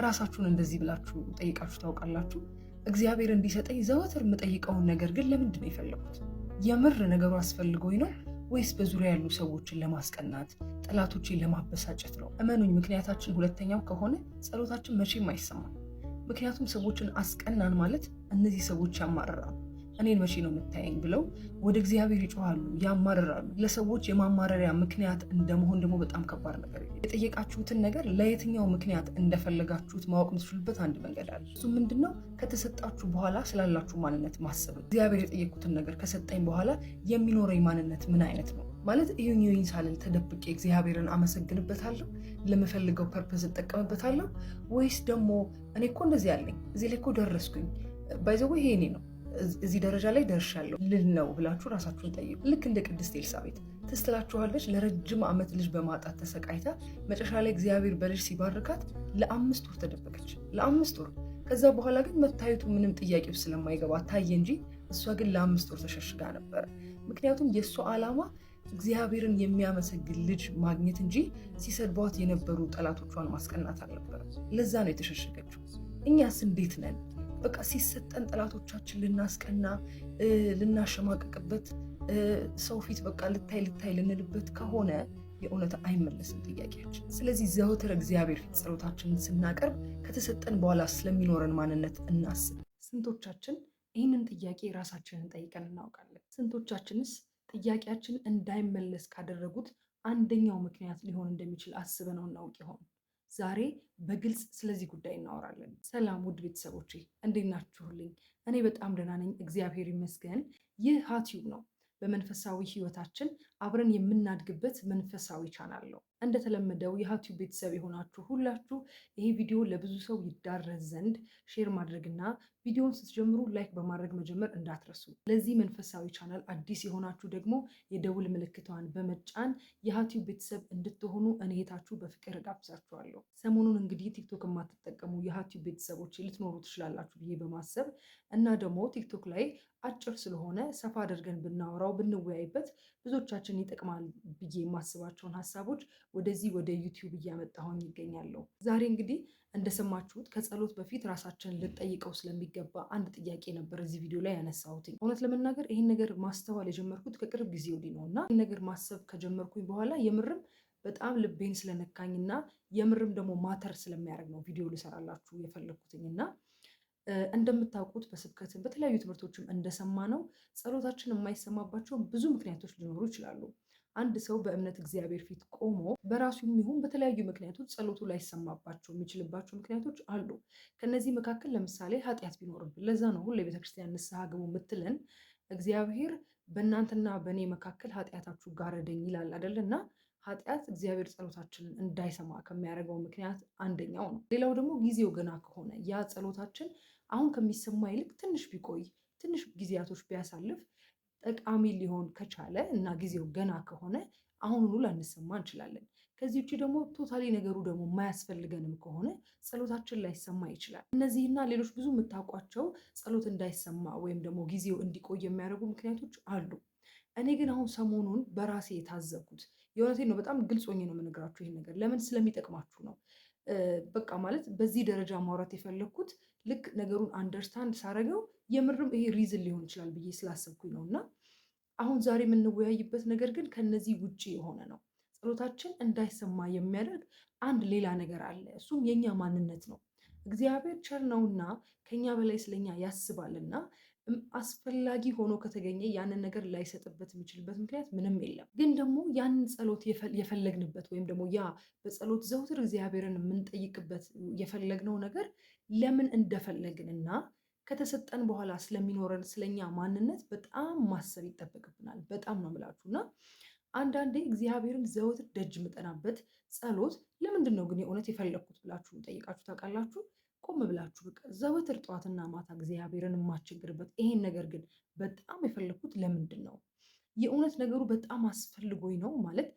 ራሳችሁን እንደዚህ ብላችሁ ጠይቃችሁ ታውቃላችሁ? እግዚአብሔር እንዲሰጠኝ ዘወትር የምጠይቀውን ነገር ግን ለምንድን ነው የፈለኩት? የምር ነገሩ አስፈልጎኝ ነው ወይስ በዙሪያ ያሉ ሰዎችን ለማስቀናት፣ ጠላቶችን ለማበሳጨት ነው? እመኑኝ፣ ምክንያታችን ሁለተኛው ከሆነ ጸሎታችን መቼም አይሰማም። ምክንያቱም ሰዎችን አስቀናን ማለት እነዚህ ሰዎች ያማርራሉ። እኔን መቼ ነው የምታየኝ ብለው ወደ እግዚአብሔር ይጮሃሉ፣ ያማርራሉ። ለሰዎች የማማረሪያ ምክንያት እንደመሆን ደግሞ በጣም ከባድ ነገር የጠየቃችሁትን ነገር ለየትኛው ምክንያት እንደፈለጋችሁት ማወቅ የምትችሉበት አንድ መንገድ አለ። እሱ ምንድነው? ከተሰጣችሁ በኋላ ስላላችሁ ማንነት ማሰብ። እግዚአብሔር የጠየቁትን ነገር ከሰጠኝ በኋላ የሚኖረኝ ማንነት ምን አይነት ነው? ማለት ይሁን ሳልል ተደብቄ እግዚአብሔርን አመሰግንበታለሁ፣ ለምፈልገው ፐርፐዝ እጠቀምበታለሁ፣ ወይስ ደግሞ እኔ እኮ እንደዚህ ያለኝ እዚህ ላይ እኮ ደረስኩኝ ባይዘው ይሄ እኔ ነው እዚህ ደረጃ ላይ ደርሻለሁ ልል ነው ብላችሁ ራሳችሁን ጠይቁ። ልክ እንደ ቅድስት ኤልሳቤጥ ትስትላችኋለች። ለረጅም ዓመት ልጅ በማጣት ተሰቃይታ መጨረሻ ላይ እግዚአብሔር በልጅ ሲባርካት ለ5 ወር ተደበቀች። ለ5 ወር። ከዛ በኋላ ግን መታየቱ ምንም ጥያቄ ውስጥ ስለማይገባ ታየ እንጂ እሷ ግን ለ5 ወር ተሸሽጋ ነበረ። ምክንያቱም የእሷ ዓላማ እግዚአብሔርን የሚያመሰግን ልጅ ማግኘት እንጂ ሲሰድቧት የነበሩ ጠላቶቿን ማስቀናት አልነበረም። ለዛ ነው የተሸሸገችው። እኛስ እንዴት ነን? በቃ ሲሰጠን ጠላቶቻችን ልናስቀና፣ ልናሸማቀቅበት፣ ሰው ፊት በቃ ልታይ ልንልበት ከሆነ የእውነት አይመለስም ጥያቄያችን። ስለዚህ ዘወትር እግዚአብሔር ፊት ጸሎታችንን ስናቀርብ ከተሰጠን በኋላ ስለሚኖረን ማንነት እናስብ። ስንቶቻችን ይህንን ጥያቄ ራሳችንን ጠይቀን እናውቃለን? ስንቶቻችንስ ጥያቄያችን እንዳይመለስ ካደረጉት አንደኛው ምክንያት ሊሆን እንደሚችል አስበነው እናውቅ ይሆን? ዛሬ በግልጽ ስለዚህ ጉዳይ እናወራለን። ሰላም ውድ ቤተሰቦቼ፣ እንዴት ናችሁልኝ? እኔ በጣም ደህና ነኝ፣ እግዚአብሔር ይመስገን። ይህ ሀቲዩብ ነው። በመንፈሳዊ ህይወታችን አብረን የምናድግበት መንፈሳዊ ቻናል ነው። እንደተለመደው የሀቲዩብ ቤተሰብ የሆናችሁ ሁላችሁ ይሄ ቪዲዮ ለብዙ ሰው ይዳረስ ዘንድ ሼር ማድረግና ቪዲዮውን ስትጀምሩ ላይክ በማድረግ መጀመር እንዳትረሱ። ለዚህ መንፈሳዊ ቻናል አዲስ የሆናችሁ ደግሞ የደውል ምልክቷን በመጫን የሀቲዩብ ቤተሰብ እንድትሆኑ እኔ እህታችሁ በፍቅር ጋብዛችኋለሁ። ሰሞኑን እንግዲህ ቲክቶክ የማትጠቀሙ የሀቲዩብ ቤተሰቦች ልትኖሩ ትችላላችሁ ብዬ በማሰብ እና ደግሞ ቲክቶክ ላይ አጭር ስለሆነ ሰፋ አድርገን ብናወራው ብንወያይበት ብዙዎቻችን ይጠቅማል ብዬ የማስባቸውን ሀሳቦች ወደዚህ ወደ ዩቲዩብ እያመጣሁኝ ይገኛለሁ። ዛሬ እንግዲህ እንደሰማችሁት ከጸሎት በፊት ራሳችንን ልንጠይቀው ስለሚገባ አንድ ጥያቄ ነበር እዚህ ቪዲዮ ላይ ያነሳሁት። እውነት ለመናገር ይህን ነገር ማስተዋል የጀመርኩት ከቅርብ ጊዜ ወዲህ ነው እና ይህን ነገር ማሰብ ከጀመርኩኝ በኋላ የምርም በጣም ልቤን ስለነካኝና የምርም ደግሞ ማተር ስለሚያደርግ ነው ቪዲዮ ልሰራላችሁ የፈለግኩትኝ እና እንደምታውቁት በስብከትም በተለያዩ ትምህርቶችም እንደሰማ ነው ጸሎታችን የማይሰማባቸው ብዙ ምክንያቶች ሊኖሩ ይችላሉ። አንድ ሰው በእምነት እግዚአብሔር ፊት ቆሞ በራሱ ይሁን በተለያዩ ምክንያቶች ጸሎቱ ላይሰማባቸው የሚችልባቸው ምክንያቶች አሉ። ከነዚህ መካከል ለምሳሌ ኃጢአት ቢኖርብን፣ ለዛ ነው ሁሌ ቤተክርስቲያን ንስሐ ግቡ የምትለን። እግዚአብሔር በእናንተና በእኔ መካከል ኃጢአታችሁ ጋረደኝ ይላል አይደል? እና ኃጢአት እግዚአብሔር ጸሎታችንን እንዳይሰማ ከሚያደርገው ምክንያት አንደኛው ነው። ሌላው ደግሞ ጊዜው ገና ከሆነ ያ ጸሎታችን አሁን ከሚሰማ ይልቅ ትንሽ ቢቆይ፣ ትንሽ ጊዜያቶች ቢያሳልፍ ጠቃሚ ሊሆን ከቻለ እና ጊዜው ገና ከሆነ አሁኑኑ ላንሰማ እንችላለን። ከዚህ ውጭ ደግሞ ቶታሊ ነገሩ ደግሞ የማያስፈልገንም ከሆነ ጸሎታችን ላይሰማ ይችላል። እነዚህና ሌሎች ብዙ የምታውቋቸው ጸሎት እንዳይሰማ ወይም ደግሞ ጊዜው እንዲቆይ የሚያደርጉ ምክንያቶች አሉ። እኔ ግን አሁን ሰሞኑን በራሴ የታዘብኩት የእውነቴን ነው፣ በጣም ግልጽ ሆኜ ነው የምነግራችሁ ይህን ነገር ለምን ስለሚጠቅማችሁ ነው። በቃ ማለት በዚህ ደረጃ ማውራት የፈለግኩት ልክ ነገሩን አንደርስታንድ ሳረገው የምርም ይሄ ሪዝን ሊሆን ይችላል ብዬ ስላሰብኩኝ ነው። እና አሁን ዛሬ የምንወያይበት ነገር ግን ከነዚህ ውጭ የሆነ ነው። ጸሎታችን እንዳይሰማ የሚያደርግ አንድ ሌላ ነገር አለ። እሱም የኛ ማንነት ነው። እግዚአብሔር ቸር ነውና ከኛ በላይ ስለኛ ያስባልና አስፈላጊ ሆኖ ከተገኘ ያንን ነገር ላይሰጥበት የሚችልበት ምክንያት ምንም የለም። ግን ደግሞ ያንን ጸሎት የፈለግንበት ወይም ደግሞ ያ በጸሎት ዘውትር እግዚአብሔርን የምንጠይቅበት የፈለግነው ነገር ለምን እንደፈለግንና ከተሰጠን በኋላ ስለሚኖረን ስለኛ ማንነት በጣም ማሰብ ይጠበቅብናል። በጣም ነው የምላችሁ። እና አንዳንዴ እግዚአብሔርን ዘወትር ደጅ የምጠናበት ጸሎት ለምንድን ነው ግን የእውነት የፈለግኩት ብላችሁ ጠይቃችሁ ታውቃላችሁ? ቆም ብላችሁ በቃ ዘወትር ጠዋትና ማታ እግዚአብሔርን የማስቸግርበት ይሄን ነገር ግን በጣም የፈለግኩት ለምንድን ነው? የእውነት ነገሩ በጣም አስፈልጎኝ ነው ማለት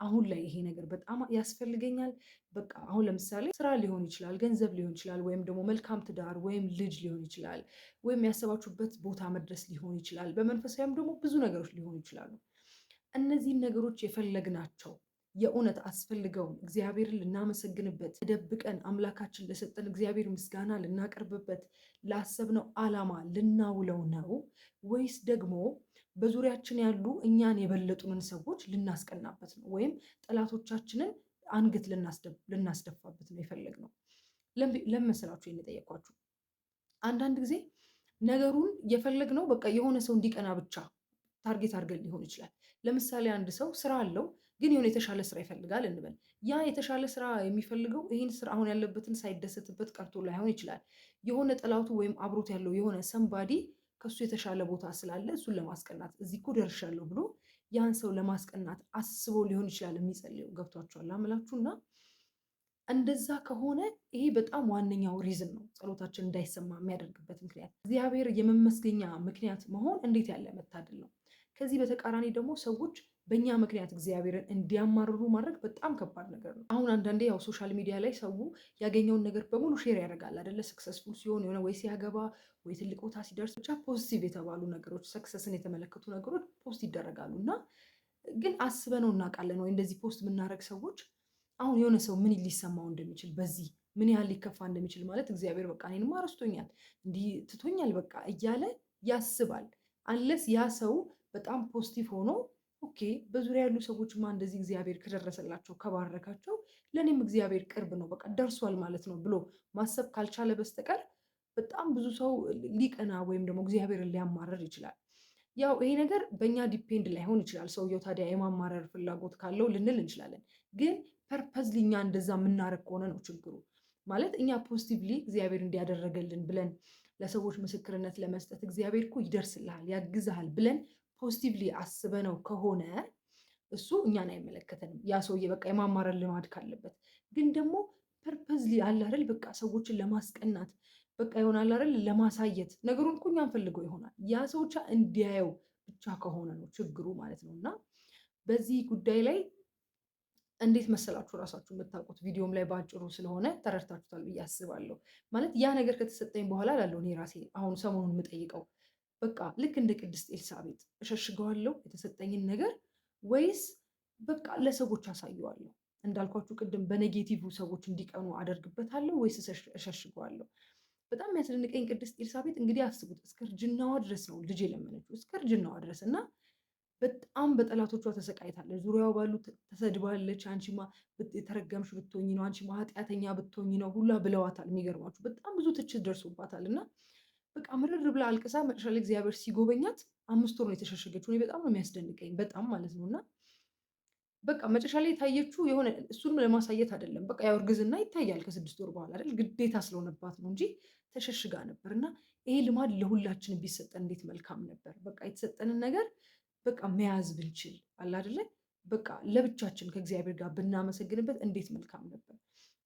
አሁን ላይ ይሄ ነገር በጣም ያስፈልገኛል። በቃ አሁን ለምሳሌ ስራ ሊሆን ይችላል፣ ገንዘብ ሊሆን ይችላል፣ ወይም ደግሞ መልካም ትዳር ወይም ልጅ ሊሆን ይችላል፣ ወይም ያሰባችሁበት ቦታ መድረስ ሊሆን ይችላል። በመንፈሳዊም ደግሞ ብዙ ነገሮች ሊሆኑ ይችላሉ። እነዚህን ነገሮች የፈለግናቸው የእውነት አስፈልገውን እግዚአብሔርን ልናመሰግንበት ተደብቀን አምላካችን ለሰጠን እግዚአብሔር ምስጋና ልናቀርብበት ላሰብነው ዓላማ ልናውለው ነው ወይስ ደግሞ በዙሪያችን ያሉ እኛን የበለጡንን ሰዎች ልናስቀናበት ነው ወይም ጠላቶቻችንን አንገት ልናስደፋበት ነው የፈለግነው? ለምን መሰላችሁ የጠየኳችሁ? አንዳንድ ጊዜ ነገሩን የፈለግነው በቃ የሆነ ሰው እንዲቀና ብቻ ታርጌት አድርገን ሊሆን ይችላል። ለምሳሌ አንድ ሰው ስራ አለው ግን የሆነ የተሻለ ስራ ይፈልጋል እንበል። ያ የተሻለ ስራ የሚፈልገው ይህን ስራ አሁን ያለበትን ሳይደሰትበት ቀርቶ ላይሆን ይችላል። የሆነ ጠላቱ ወይም አብሮት ያለው የሆነ ሰንባዲ ከሱ የተሻለ ቦታ ስላለ እሱን ለማስቀናት እዚህ እኮ ደርሻለሁ ብሎ ያን ሰው ለማስቀናት አስቦ ሊሆን ይችላል የሚጸልየው። ገብቷችኋል አምላችሁ? እና እንደዛ ከሆነ ይሄ በጣም ዋነኛው ሪዝን ነው ጸሎታችን እንዳይሰማ የሚያደርግበት ምክንያት። እግዚአብሔር የመመስገኛ ምክንያት መሆን እንዴት ያለ መታደል ነው! ከዚህ በተቃራኒ ደግሞ ሰዎች በእኛ ምክንያት እግዚአብሔርን እንዲያማርሩ ማድረግ በጣም ከባድ ነገር ነው። አሁን አንዳንዴ ያው ሶሻል ሚዲያ ላይ ሰው ያገኘውን ነገር በሙሉ ሼር ያደርጋል አይደለ? ሰክሰስፉል ሲሆን የሆነ ወይ ሲያገባ ወይ ትልቅ ቦታ ሲደርስ ብቻ ፖዚቲቭ የተባሉ ነገሮች፣ ሰክሰስን የተመለከቱ ነገሮች ፖስት ይደረጋሉ። እና ግን አስበነው እናውቃለን ወይ እንደዚህ ፖስት የምናደርግ ሰዎች አሁን የሆነ ሰው ምን ሊሰማው እንደሚችል በዚህ ምን ያህል ሊከፋ እንደሚችል ማለት እግዚአብሔር በቃ እኔንማ ረስቶኛል እንዲህ ትቶኛል በቃ እያለ ያስባል። አንለስ ያ ሰው በጣም ፖዚቲቭ ሆኖ ኦኬ በዙሪያ ያሉ ሰዎችማ እንደዚህ እግዚአብሔር ከደረሰላቸው ከባረካቸው ለእኔም እግዚአብሔር ቅርብ ነው በቃ ደርሷል ማለት ነው ብሎ ማሰብ ካልቻለ በስተቀር በጣም ብዙ ሰው ሊቀና ወይም ደግሞ እግዚአብሔርን ሊያማረር ይችላል። ያው ይሄ ነገር በእኛ ዲፔንድ ላይሆን ይችላል። ሰውየው ታዲያ የማማረር ፍላጎት ካለው ልንል እንችላለን። ግን ፐርፐዝሊ እኛ እንደዛ የምናደርግ ከሆነ ነው ችግሩ። ማለት እኛ ፖዚቲቭሊ እግዚአብሔር እንዲያደረገልን ብለን ለሰዎች ምስክርነት ለመስጠት እግዚአብሔር እኮ ይደርስልሃል፣ ያግዝሃል ብለን ፖዚቲቭሊ አስበነው ከሆነ እሱ እኛን አይመለከተንም። ያ ሰውዬ በቃ የማማረር ልማድ ካለበት ግን ደግሞ ፐርፐዝሊ አለ አይደል በቃ ሰዎችን ለማስቀናት በቃ ይሆናል አይደል ለማሳየት ነገሩን እኮ እኛን ፈልገው ይሆናል ያ ሰው ብቻ እንዲያየው ብቻ ከሆነ ነው ችግሩ ማለት ነው። እና በዚህ ጉዳይ ላይ እንዴት መሰላችሁ ራሳችሁ የምታውቁት? ቪዲዮም ላይ በአጭሩ ስለሆነ ተረድታችሁታል ብዬ አስባለሁ። ማለት ያ ነገር ከተሰጠኝ በኋላ ላለው እኔ ራሴ አሁን ሰሞኑን የምጠይቀው በቃ ልክ እንደ ቅድስት ኤልሳቤጥ እሸሽገዋለሁ የተሰጠኝን ነገር ወይስ በቃ ለሰዎች አሳየዋለሁ? እንዳልኳችሁ ቅድም በኔጌቲቭ ሰዎች እንዲቀኑ አደርግበታለሁ ወይስ እሸሽገዋለሁ? በጣም የሚያስደንቀኝ ቅድስት ኤልሳቤጥ እንግዲህ አስቡት እስከ እርጅናዋ ድረስ ነው ልጅ የለመነችው እስከ እርጅናዋ ድረስ እና በጣም በጠላቶቿ ተሰቃይታለች። ዙሪያው ባሉ ተሰድባለች። አንቺማ የተረገምሽ ብትሆኝ ነው፣ አንቺማ ኃጢአተኛ ብትሆኝ ነው ሁላ ብለዋታል። የሚገርማችሁ በጣም ብዙ ትችት ደርሶባታል እና በቃ ምርር ብላ አልቅሳ መጨረሻ ላይ እግዚአብሔር ሲጎበኛት 5 ወር ነው የተሸሸገችው። እኔ በጣም ነው የሚያስደንቀኝ በጣም ማለት ነው። እና በቃ መጨረሻ ላይ የታየችው የሆነ እሱንም ለማሳየት አይደለም። በቃ ያው እርግዝና ይታያል ከ6 ወር በኋላ አይደል? ግዴታ ስለሆነባት ነው እንጂ ተሸሽጋ ነበር። እና ይሄ ልማድ ለሁላችን ቢሰጠን እንዴት መልካም ነበር። በቃ የተሰጠንን ነገር በቃ መያዝ ብንችል አለ አይደለ? በቃ ለብቻችን ከእግዚአብሔር ጋር ብናመሰግንበት እንዴት መልካም ነበር።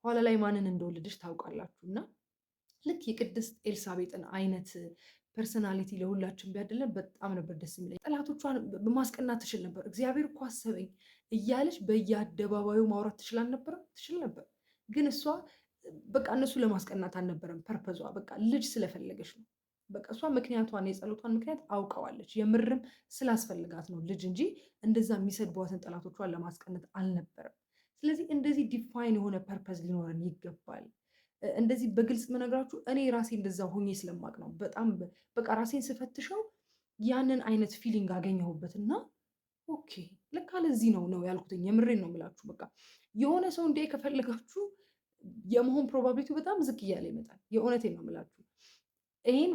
ኋላ ላይ ማንን እንደወለደች ታውቃላችሁ። እና ልክ የቅድስት ኤልሳቤጥን አይነት ፐርሰናሊቲ ለሁላችን ቢያድለን በጣም ነበር ደስ የሚለኝ። ጠላቶቿን ማስቀናት ትችል ነበር። እግዚአብሔር እኮ አሰበኝ እያለች በየአደባባዩ ማውራት ትችል አልነበረም? ትችል ነበር። ግን እሷ በቃ እነሱ ለማስቀናት አልነበረም ፐርፐዟ። በቃ ልጅ ስለፈለገች ነው። በቃ እሷ ምክንያቷን የጸሎቷን ምክንያት አውቀዋለች። የምርም ስላስፈልጋት ነው ልጅ እንጂ እንደዛ የሚሰድቧትን ጠላቶቿን ለማስቀናት አልነበረም። ስለዚህ እንደዚህ ዲፋይን የሆነ ፐርፐዝ ሊኖረን ይገባል። እንደዚህ በግልጽ የምነግራችሁ እኔ ራሴ እንደዛ ሆኜ ስለማቅ ነው። በጣም በቃ ራሴን ስፈትሸው ያንን አይነት ፊሊንግ አገኘሁበት እና ኦኬ ለካ ለዚህ ነው ያልኩትኝ። የምሬን ነው የምላችሁ። በቃ የሆነ ሰው እንዲህ ከፈለጋችሁ የመሆን ፕሮባቢሊቲ በጣም ዝቅ እያለ ይመጣል። የእውነቴን ነው የምላችሁ። ይህን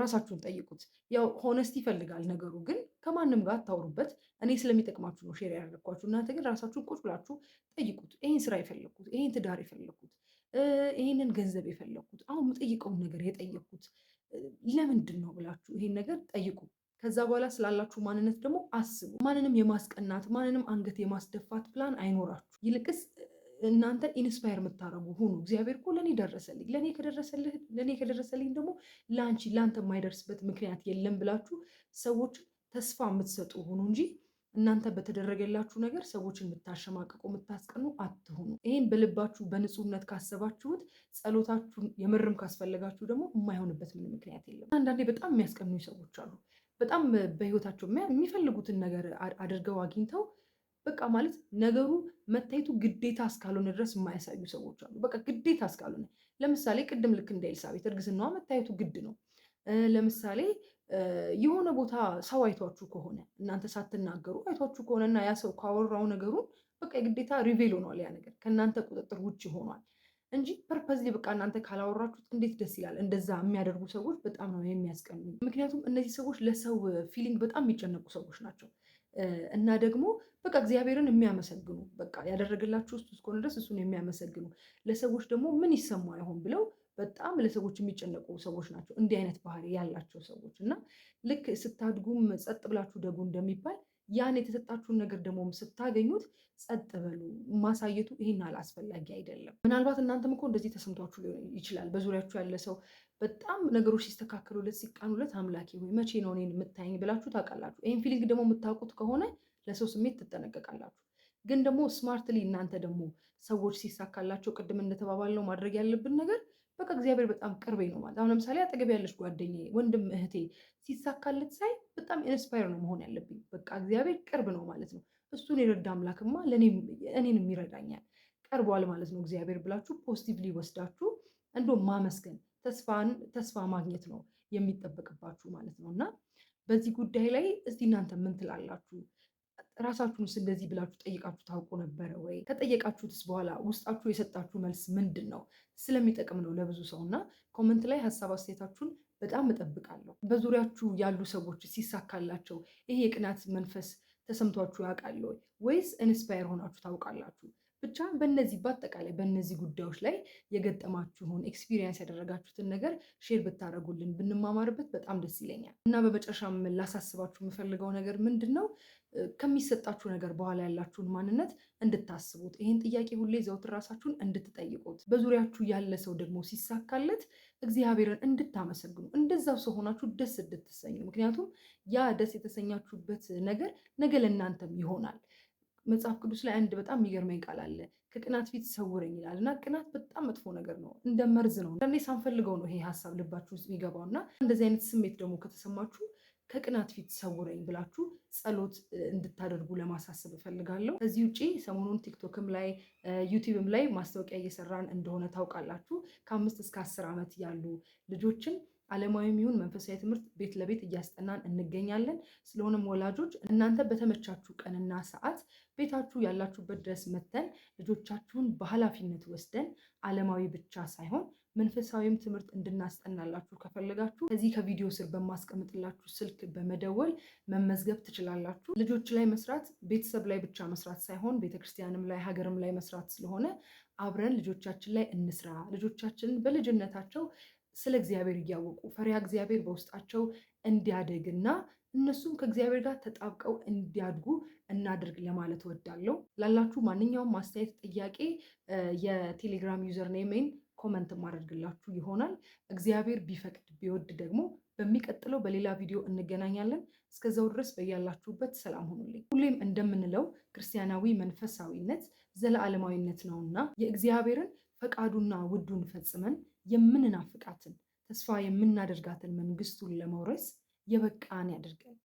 ራሳችሁን ጠይቁት። ያው ሆነስቲ ይፈልጋል ነገሩ፣ ግን ከማንም ጋር አታውሩበት። እኔ ስለሚጠቅማችሁ ነው ሼር ያደረግኳችሁ። እናንተ ግን ራሳችሁን ቁጭ ብላችሁ ጠይቁት። ይህን ስራ የፈለግኩት፣ ይህን ትዳር የፈለግኩት፣ ይህንን ገንዘብ የፈለግኩት፣ አሁን የምጠይቀውን ነገር የጠየቅኩት ለምንድን ነው ብላችሁ ይህን ነገር ጠይቁ። ከዛ በኋላ ስላላችሁ ማንነት ደግሞ አስቡ። ማንንም የማስቀናት ማንንም አንገት የማስደፋት ፕላን አይኖራችሁ። ይልቅስ እናንተ ኢንስፓየር የምታደርጉ ሁኑ። እግዚአብሔር እኮ ለእኔ ደረሰልኝ፣ ለእኔ ከደረሰልኝ ደግሞ ለአንተ የማይደርስበት ምክንያት የለም ብላችሁ ሰዎች ተስፋ የምትሰጡ ሁኑ እንጂ እናንተ በተደረገላችሁ ነገር ሰዎችን የምታሸማቅቁ የምታስቀኑ አትሁኑ። ይህን በልባችሁ በንጹህነት ካሰባችሁት ጸሎታችሁን የምርም ካስፈለጋችሁ ደግሞ የማይሆንበት ምን ምክንያት የለም። አንዳንዴ በጣም የሚያስቀኑ ሰዎች አሉ። በጣም በህይወታቸው የሚፈልጉትን ነገር አድርገው አግኝተው በቃ ማለት ነገሩ መታየቱ ግዴታ እስካልሆነ ድረስ የማያሳዩ ሰዎች አሉ። በቃ ግዴታ እስካልሆነ ለምሳሌ ቅድም ልክ እንደ ኤልሳቤት እርግዝናዋ መታየቱ ግድ ነው። ለምሳሌ የሆነ ቦታ ሰው አይቷችሁ ከሆነ እናንተ ሳትናገሩ አይቷችሁ ከሆነ እና ያ ሰው ካወራው ነገሩን በቃ የግዴታ ሪቬል ሆኗል። ያ ነገር ከእናንተ ቁጥጥር ውጭ ሆኗል እንጂ ፐርፐዝሊ በቃ እናንተ ካላወራችሁት እንዴት ደስ ይላል። እንደዛ የሚያደርጉ ሰዎች በጣም ነው የሚያስቀኑ። ምክንያቱም እነዚህ ሰዎች ለሰው ፊሊንግ በጣም የሚጨነቁ ሰዎች ናቸው። እና ደግሞ በቃ እግዚአብሔርን የሚያመሰግኑ በቃ ያደረገላችሁ እሱ እስከሆነ ድረስ እሱን የሚያመሰግኑ ለሰዎች ደግሞ ምን ይሰማ አይሆን ብለው በጣም ለሰዎች የሚጨነቁ ሰዎች ናቸው እንዲህ አይነት ባህሪ ያላቸው ሰዎች። እና ልክ ስታድጉም ጸጥ ብላችሁ ደጉ እንደሚባል ያን የተሰጣችሁን ነገር ደግሞ ስታገኙት ጸጥ በሉ። ማሳየቱ ይሄን አላስፈላጊ አይደለም። ምናልባት እናንተም እኮ እንደዚህ ተሰምቷችሁ ሊሆን ይችላል። በዙሪያችሁ ያለ ሰው በጣም ነገሮች ሲስተካከሉለት ሲቃኑለት አምላኬ ሆይ መቼ ነው እኔን የምታየኝ ብላችሁ ታውቃላችሁ። ይህን ፊሊንግ ደግሞ የምታውቁት ከሆነ ለሰው ስሜት ትጠነቀቃላችሁ። ግን ደግሞ ስማርትሊ እናንተ ደግሞ ሰዎች ሲሳካላቸው ቅድም እንደተባባለው ማድረግ ያለብን ነገር በቃ እግዚአብሔር በጣም ቅርቤ ነው ማለት። አሁን ለምሳሌ አጠገብ ያለች ጓደኛዬ፣ ወንድም፣ እህቴ ሲሳካለት ሳይ በጣም ኢንስፓየር ነው መሆን ያለብኝ። በቃ እግዚአብሔር ቅርብ ነው ማለት ነው። እሱን የረዳ አምላክማ እኔንም ይረዳኛል፣ ቀርቧል ማለት ነው እግዚአብሔር ብላችሁ ፖዚቲቭሊ ወስዳችሁ እንደውም ማመስገን ተስፋ ማግኘት ነው የሚጠበቅባችሁ ማለት ነው። እና በዚህ ጉዳይ ላይ እስቲ እናንተ ምን ትላላችሁ? ራሳችሁንስ እንደዚህ ብላችሁ ጠይቃችሁ ታውቁ ነበረ ወይ? ከጠየቃችሁትስ በኋላ ውስጣችሁ የሰጣችሁ መልስ ምንድን ነው? ስለሚጠቅም ነው ለብዙ ሰው እና ኮመንት ላይ ሀሳብ አስተያየታችሁን በጣም እጠብቃለሁ። በዙሪያችሁ ያሉ ሰዎች ሲሳካላቸው ይሄ የቅናት መንፈስ ተሰምቷችሁ ያውቃል ወይ? ወይስ ኢንስፓየር ሆናችሁ ታውቃላችሁ? ብቻ በአጠቃላይ በእነዚህ ጉዳዮች ላይ የገጠማችሁን ኤክስፒሪየንስ ያደረጋችሁትን ነገር ሼር ብታደርጉልን ብንማማርበት በጣም ደስ ይለኛል። እና በመጨረሻም ላሳስባችሁ የምፈልገው ነገር ምንድን ነው? ከሚሰጣችሁ ነገር በኋላ ያላችሁን ማንነት እንድታስቡት፣ ይህን ጥያቄ ሁሌ ዘውትር ራሳችሁን እንድትጠይቁት፣ በዙሪያችሁ ያለ ሰው ደግሞ ሲሳካለት እግዚአብሔርን እንድታመሰግኑ፣ እንደዛው ሰው ሆናችሁ ደስ እንድትሰኙ። ምክንያቱም ያ ደስ የተሰኛችሁበት ነገር ነገ ለእናንተም ይሆናል። መጽሐፍ ቅዱስ ላይ አንድ በጣም የሚገርመኝ ቃል አለ። ከቅናት ፊት ሰውረኝ ይላል እና ቅናት በጣም መጥፎ ነገር ነው፣ እንደ መርዝ ነው። አንዳንዴ ሳንፈልገው ነው ይሄ ሀሳብ ልባችሁ ውስጥ የሚገባው እና እንደዚህ አይነት ስሜት ደግሞ ከተሰማችሁ ከቅናት ፊት ሰውረኝ ብላችሁ ጸሎት እንድታደርጉ ለማሳሰብ እፈልጋለሁ። ከዚህ ውጭ ሰሞኑን ቲክቶክም ላይ ዩቲዩብም ላይ ማስታወቂያ እየሰራን እንደሆነ ታውቃላችሁ። ከ5 እስከ 10 ዓመት ያሉ ልጆችን ዓለማዊም ይሁን መንፈሳዊ ትምህርት ቤት ለቤት እያስጠናን እንገኛለን። ስለሆነም ወላጆች እናንተ በተመቻችሁ ቀንና ሰዓት ቤታችሁ ያላችሁበት ድረስ መተን ልጆቻችሁን በኃላፊነት ወስደን ዓለማዊ ብቻ ሳይሆን መንፈሳዊም ትምህርት እንድናስጠናላችሁ ከፈለጋችሁ ከዚህ ከቪዲዮ ስር በማስቀምጥላችሁ ስልክ በመደወል መመዝገብ ትችላላችሁ። ልጆች ላይ መስራት ቤተሰብ ላይ ብቻ መስራት ሳይሆን ቤተክርስቲያንም ላይ ሀገርም ላይ መስራት ስለሆነ አብረን ልጆቻችን ላይ እንስራ። ልጆቻችንን በልጅነታቸው ስለ እግዚአብሔር እያወቁ ፈሪሃ እግዚአብሔር በውስጣቸው እንዲያደግና እነሱም ከእግዚአብሔር ጋር ተጣብቀው እንዲያድጉ እናድርግ ለማለት እወዳለሁ። ላላችሁ ማንኛውም ማስተያየት፣ ጥያቄ የቴሌግራም ዩዘር ኔሜን ኮመንት ማድረግላችሁ ይሆናል። እግዚአብሔር ቢፈቅድ ቢወድ ደግሞ በሚቀጥለው በሌላ ቪዲዮ እንገናኛለን። እስከዛው ድረስ በያላችሁበት ሰላም ሁኑልኝ። ሁሌም እንደምንለው ክርስቲያናዊ መንፈሳዊነት ዘለዓለማዊነት ነውና የእግዚአብሔርን ፈቃዱና ውዱን ፈጽመን የምንናፍቃትን ተስፋ የምናደርጋትን መንግስቱን ለመውረስ የበቃን ያድርገን።